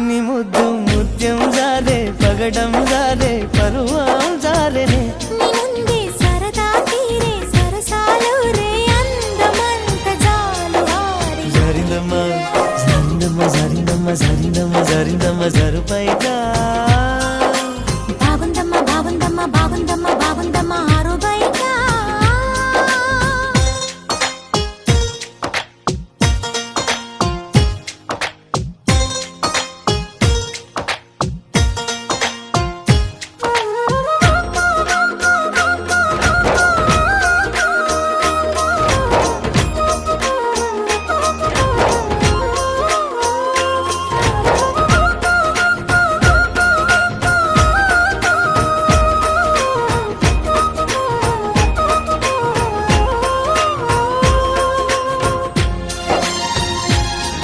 నీ ముద్దు ముత్యం జారే పగడం జారే పరువం జారెనే సరదా తీరే సరసాలు రే అందమంత జాలు జారిందమ్మ జారిందమ్మ జారిందమ్మ జారిందమ్మ జారిందమ్మ